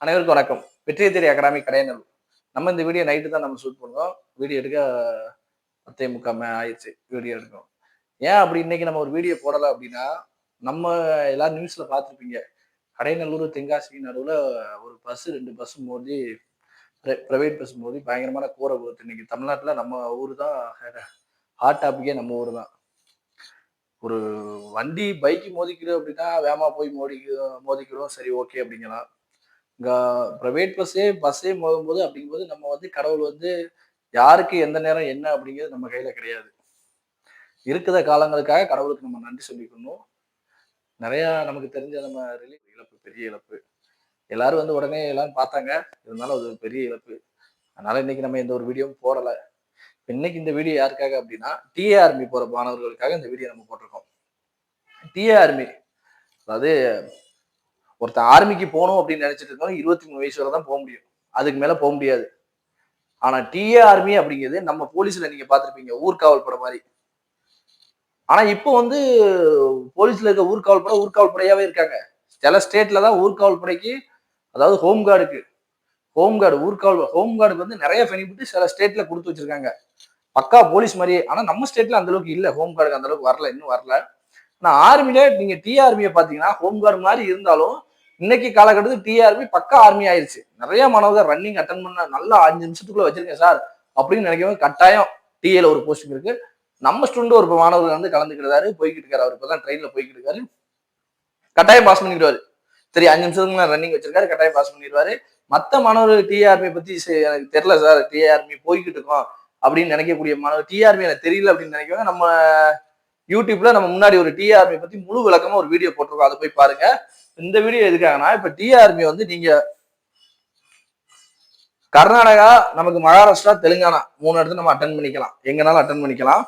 அனைவருக்கும் வணக்கம். வெற்றியை தேடி அகாடமி கடையநல்லூர். நம்ம இந்த வீடியோ நைட்டு தான் நம்ம ஷூட் பண்ணோம். வீடியோ எடுக்க 10:45 ஆயிடுச்சு வீடியோ எடுக்கணும். ஏன் அப்படி இன்னைக்கு நம்ம ஒரு வீடியோ போடல அப்படின்னா, நம்ம எல்லாரும் நியூஸ்ல பார்த்துருப்பீங்க. கடையநல்லூர், தென்காசி நடுவுல ஒரு பஸ் 2 பஸ் மோதி பிரைவேட் பஸ் மோதி பயங்கரமான கோர விபத்து. இன்னைக்கு தமிழ்நாட்டுல நம்ம ஊர் தான் ஹாட் டாபிக்கே நம்ம ஊர் தான். ஒரு வண்டி பைக் மோதிக்குது அப்படின்னா வேகமா போய் மோதிக்கிறோம் சரி ஓகே அப்படிங்கலாம். இங்க பிரைவேட் பஸ்ஸே மோதும்போது அப்படிங்கும்போது நம்ம வந்து கடவுள் வந்து யாருக்கு எந்த நேரம் என்ன அப்படிங்கிறது நம்ம கையில கிடையாது. இருக்கிற காலங்களுக்காக கடவுளுக்கு நம்ம நன்றி சொல்லிக்கணும். நிறைய நமக்கு தெரிஞ்ச நம்ம இழப்பு, பெரிய இழப்பு. எல்லாரும் வந்து உடனே எல்லாரும் பார்த்தாங்க. இருந்தாலும் அது ஒரு பெரிய இழப்பு. அதனால இன்னைக்கு நம்ம எந்த ஒரு வீடியோவும் போடல. இன்னைக்கு இந்த வீடியோ யாருக்காக அப்படின்னா டிஏ ஆர்மி போற மாணவர்களுக்காக இந்த வீடியோ நம்ம போட்டிருக்கோம். டிஏ ஆர்மி அதாவது ஒருத்தன் ஆர்மிக்கு போகணும் அப்படின்னு நினைச்சிட்டு இருக்கோம் 23 வயசு வரை தான் போக முடியும். அதுக்கு மேல போக முடியாது. ஆனா டிஏ ஆர்மி அப்படிங்கிறது நம்ம போலீஸ்ல நீங்க பார்த்திருப்பீங்க ஊர்காவல் படை மாதிரி. ஆனா இப்போ வந்து போலீஸ்ல இருக்க ஊர்காவல் படையாவே இருக்காங்க. சில ஸ்டேட்ல தான் ஊர்காவல் படைக்கு அதாவது ஹோம் கார்டுக்கு வந்து நிறைய பெனிஃபிட் சில ஸ்டேட்ல கொடுத்து வச்சிருக்காங்க. பக்கா போலீஸ் மாதிரியே. ஆனா நம்ம ஸ்டேட்ல அந்த அளவுக்கு இல்ல. ஹோம் கார்டுக்கு அந்த அளவுக்கு வரல, இன்னும் வரல. ஆனா ஆர்மில நீங்க டிஆர்மியை பாத்தீங்கன்னா ஹோம் கார்டு மாதிரி இருந்தாலும் இன்னைக்கு காலகட்டத்துக்கு டிஆர்மி பக்கா ஆர்மி ஆயிருச்சு. நிறைய மாணவர்கள் ரன்னிங் அட்டன் பண்ண நல்லா 5 நிமிஷத்துக்குள்ள வச்சிருக்கேன் சார் அப்படின்னு நினைக்கவும் கட்டாயம் டிஏல ஒரு போஸ்டிங் இருக்கு. நம்ம ஸ்டூடெண்ட் ஒரு மாணவர்கள் வந்து கலந்துக்கிறாரு, போய்கிட்டு இருக்காரு. அவர் இப்பதான் ட்ரெயின்ல போய்கிட்டு இருக்காரு. கட்டாயம் பாஸ் பண்ணிடுவாரு. சரி 5 நிமிஷத்துக்கு ரன்னிங் வச்சிருக்காரு, கட்டாயம் பாஸ் பண்ணிடுவாரு. மத்த மாணவர்கள் டிஆர்மி பத்தி எனக்கு தெரியல சார், டிஆர்மி போய்கிட்டு இருக்கோம் அப்படின்னு நினைக்கக்கூடிய மாணவர், டிஆர்மி எனக்கு தெரியல அப்படின்னு நினைக்கவங்க நம்ம யூடியூப்ல நம்ம முன்னாடி ஒரு டிஆர்மி பத்தி முழு விளக்கமா ஒரு வீடியோ போட்டிருக்கோம். அதை போய் பாருங்க. இந்த வீடியோ எதுக்காகனா இப்ப டிஆர்மி வந்து நீங்க கர்நாடகா, நமக்கு மகாராஷ்டிரா, தெலுங்கானா 3 இடத்துல நம்ம அட்டன் பண்ணிக்கலாம். எங்கனாலும் அட்டன் பண்ணிக்கலாம்.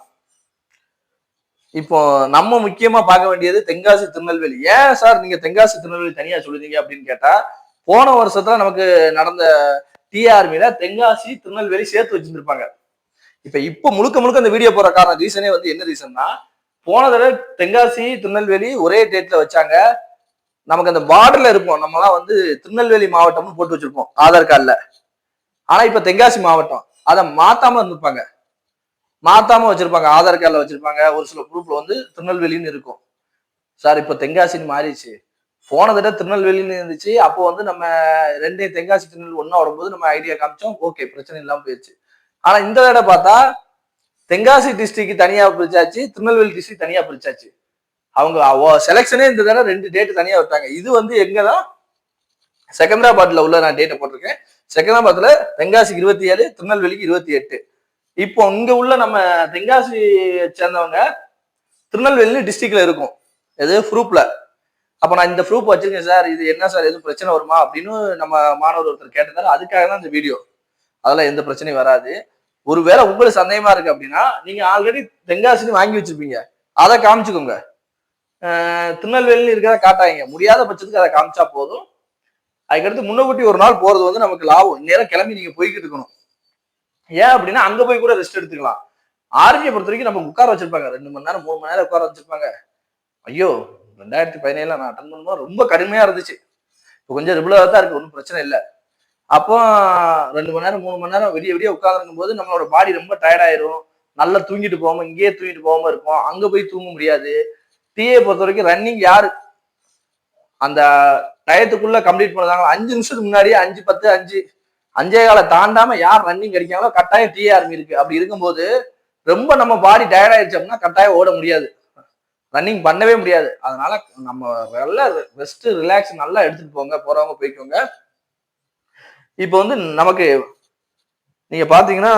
இப்போ நம்ம முக்கியமா பார்க்க வேண்டியது தென்காசி, திருநெல்வேலி. ஏன் சார் நீங்க தென்காசி, திருநெல்வேலி தனியா சொல்லுறீங்க அப்படின்னு கேட்டா, போன வருஷத்துல நமக்கு நடந்த டிஆர்மில தென்காசி, திருநெல்வேலி சேர்த்து வச்சிருந்திருப்பாங்க. இப்ப முழுக்க அந்த வீடியோ போற காரணம் ரீசனே வந்து என்ன ரீசன்னா, போன தடவை தென்காசி, திருநெல்வேலி ஒரே டேட்ல வச்சாங்க. நமக்கு அந்த பார்டர்ல இருப்போம். நம்மலாம் வந்து திருநெல்வேலி மாவட்டம்னு போட்டு வச்சிருப்போம் ஆதார் கார்டுல. ஆனா இப்ப தென்காசி மாவட்டம் அதை மாத்தாம இருந்திருப்பாங்க. மாத்தாம வச்சிருப்பாங்க, ஆதார் கார்டுல வச்சிருப்பாங்க. ஒரு சில குரூப்ல வந்து திருநெல்வேலின்னு இருக்கும். சார் இப்ப தென்காசின்னு மாறிடுச்சு. போன தடவை திருநெல்வேலின்னு இருந்துச்சு. அப்போ வந்து நம்ம ரெண்டையும் தென்காசி, திருநெல்வேலி ஒன்னா வரும்போது நம்ம ஐடியா காமிச்சோம். ஓகே, பிரச்சனை இல்லாம போயிடுச்சு. ஆனா இந்த தடவை பார்த்தா தென்காசி டிஸ்ட்ரிக்ட் தனியா பிரிச்சாச்சு, திருநெல்வேலி டிஸ்ட்ரிக்ட் தனியா பிரிச்சாச்சு. அவங்க செலக்ஷனே இந்த தடவை 2 டேட் தனியா விட்டாங்க. இது வந்து எங்கதான் செகந்திராபாத்ல உள்ள நான் டேட்டை போட்டிருக்கேன். செகந்திராபாத்ல தென்காசிக்கு 27, திருநெல்வேலிக்கு 28. இப்போ இங்க உள்ள நம்ம தென்காசி சேர்ந்தவங்க திருநெல்வேலி டிஸ்ட்ரிக்ட்ல இருக்கும். எது ப்ரூப்ல. அப்ப நான் இந்த ப்ரூப் வச்சிருக்கேன் சார், இது என்ன சார் எதுவும் பிரச்சனை வருமா அப்படின்னு நம்ம மாணவர் ஒருத்தர் கேட்டதாரு. அதுக்காக தான் இந்த வீடியோ. அதெல்லாம் எந்த பிரச்சனையும் வராது. ஒருவேளை உங்களுக்கு சந்தேகமா இருக்கு அப்படின்னா நீங்க ஆல்ரெடி தென்காசின்னு வாங்கி வச்சிருப்பீங்க, அதை காமிச்சுக்கோங்க. திருநெல்வேலின்னு இருக்கிறத காட்டாங்க. முடியாத பட்சத்துக்கு அதை காமிச்சா போதும். அதுக்கடுத்து முன்னக்கூட்டி ஒரு நாள் போறது வந்து நமக்கு லாபம். இந்நேரம் கிளம்பி நீங்க போய்கிட்டு இருக்கணும். ஏன் அப்படின்னா அங்க போய் கூட ரெஸ்ட் எடுத்துக்கலாம். ஆர்மியை பொறுத்த வரைக்கும் நம்ம உட்கார வச்சிருப்பாங்க 2 மணி நேரம் 3 மணி நேரம் உட்கார வச்சிருப்பாங்க. ஐயோ 2017 நான் அட்டன் பண்ணும்போது ரொம்ப கடுமையா இருந்துச்சு. இப்போ கொஞ்சம் ரெகுலரா தான் இருக்கு, ஒன்றும் பிரச்சனை இல்லை. அப்போ 2 மணி நேரம் 3 மணி நேரம் விடிய உட்காந்துருக்கும் போது நம்மளோட பாடி ரொம்ப டயர்ட் ஆயிரும். நல்லா தூங்கிட்டு போகாம இங்கேயே தூங்கிட்டு போகாம இருப்போம். அங்க போய் தூங்க முடியாது. டிஏ பொறுத்த வரைக்கும் ரன்னிங் யாரு அந்த டயத்துக்குள்ள கம்ப்ளீட் பண்ணாங்க 5 நிமிஷத்துக்கு முன்னாடியே 5:10 5:15 தாண்டாம யார் ரன்னிங் அடிக்காங்களோ கட்டாயம் டிஆர்மி இருக்கு. அப்படி இருக்கும்போது ரொம்ப நம்ம பாடி டயர்ட் ஆயிடுச்சு அப்படின்னா கட்டாயம் ஓட முடியாது, ரன்னிங் பண்ணவே முடியாது. அதனால நம்ம நல்லா ரெஸ்ட் ரிலாக்ஸ் நல்லா எடுத்துட்டு போங்க, போறவங்க போய்க்கோங்க. இப்போ வந்து நமக்கு நீங்க பாத்தீங்கன்னா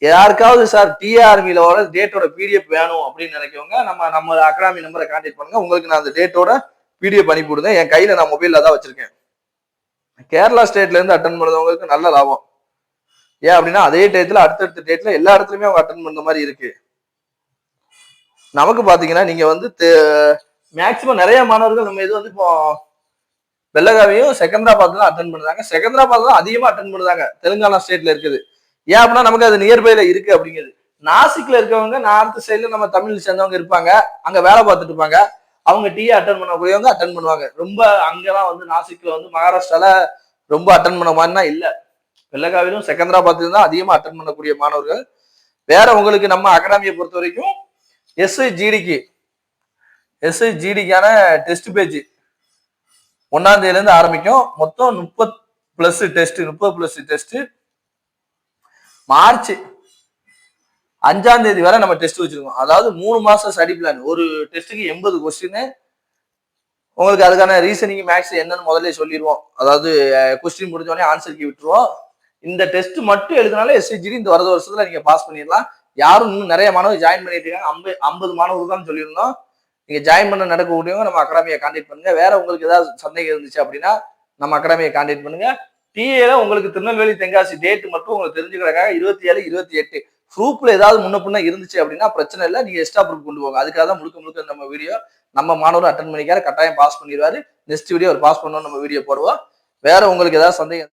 யாருக்காவது சார் டிஆர்மில வர டேட்டோட பிடிஎஃப் வேணும் அப்படின்னு நினைக்கவங்க நம்ம அகாடமி நம்பரை கான்டாக்ட் பண்ணுங்க. உங்களுக்கு நான் அந்த டேட்டோட பிடிஎஃப் அனுப்பி விடுதேன். என் கையில நான் மொபைல்ல தான் வச்சிருக்கேன். கேரளா ஸ்டேட்ல இருந்து அட்டன் பண்ணுறவங்களுக்கு நல்ல லாபம். ஏன் அப்படின்னா அதே டேட்ல அடுத்தடுத்த டேட்ல எல்லா இடத்துலயுமே அவங்க அட்டன் பண்ண மாதிரி இருக்கு. நமக்கு பாத்தீங்கன்னா நீங்க வந்து மேக்சிமம் நிறைய மாணவர்கள் நம்ம இது வந்து இப்போ பெல்லகாவியும் செகந்திராபாத் தான் அட்டன் பண்ணுறாங்க. செகந்திராபாத் தான் அதிகமா அட்டன் பண்ணுறாங்க தெலுங்கானா ஸ்டேட்ல இருக்குது. ஏன் அப்படின்னா நமக்கு அது நியர்பைல இருக்கு அப்படிங்கிறது. நாசிக்ல இருக்கவங்க நார்த் சைட்ல நம்ம தமிழ் சேர்ந்தவங்க இருப்பாங்க, அங்க வேலை பார்த்துட்டு இருப்பாங்க. அவங்க டிஏ அட்டன் பண்ணக்கூடியவங்க அட்டன் பண்ணுவாங்க. ரொம்ப அங்கெல்லாம் வந்து நாசிக்ல வந்து மகாராஷ்டிரால ரொம்ப அட்டன் பண்ண மாதிரினா இல்ல. பெலகாவிலும் செகந்திராபாத்திலும் தான் அதிகமா அட்டன் பண்ணக்கூடிய மாணவர்கள். வேற உங்களுக்கு நம்ம அகாடமியை பொறுத்த வரைக்கும் எஸ்ஐஜிடிக்கான டெஸ்ட் பேஜ் 1ஆம் தேதியில இருந்து ஆரம்பிக்கும். மொத்தம் 30+ டெஸ்ட். மார்ச் 5ஆம் தேதி வரை நம்ம டெஸ்ட் வச்சிருக்கோம். அதாவது 3 மாசம் ஸ்டடி பிளான். ஒரு டெஸ்ட்டுக்கு 80 கொஸ்டின். உங்களுக்கு அதுக்கான ரீசனிங் மேக்ஸ் என்னன்னு முதல்ல சொல்லிடுவோம். அதாவது கொஸ்டின் முடிஞ்சோடனே ஆன்சர் கீ விட்டுருவோம். இந்த டெஸ்ட் மட்டும் எழுதினாலே எஸ்ஐஜிடி இந்த வருஷத்துல நீங்க பாஸ் பண்ணிடலாம். யாரும் இன்னும் நிறைய மாணவர்கள் ஜாயின் பண்ணிட்டு இருக்காங்க. 50 மாணவர்கள் தான் சொல்லியிருந்தோம். நீங்க ஜாயின் பண்ண நடக்கக்கூடியவங்க நம்ம அகாடமியை கான்டாக்ட் பண்ணுங்க. வேற உங்களுக்கு ஏதாவது சந்தேகம் இருந்துச்சு அப்படின்னா நம்ம அகாடமியை கான்டாக்ட் பண்ணுங்க. டிஏல உங்களுக்கு திருநெல்வேலி தென்காசி டேட் மட்டும் உங்களுக்கு தெரிஞ்சுக்கிறக்காக 27, 28 ப்ரூஃப்ல ஏதாவது முன்ன பின்ன இருந்துச்சு அப்படின்னா பிரச்சனை இல்லை. நீங்க எக்ஸ்ட்ரா ப்ரூஃப் கொண்டு போங்க. அதுக்காக தான் முழுக்க நம்ம வீடியோ. நம்ம மாணவரும் அட்டன் பண்ணிக்காரு, கட்டாயம் பாஸ் பண்ணிடுவாரு. நெக்ஸ்ட் வீடியோ ஒரு பாஸ் பண்ணணும் நம்ம வீடியோ போடுவோம். வேற உங்களுக்கு ஏதாவது சந்தேகம்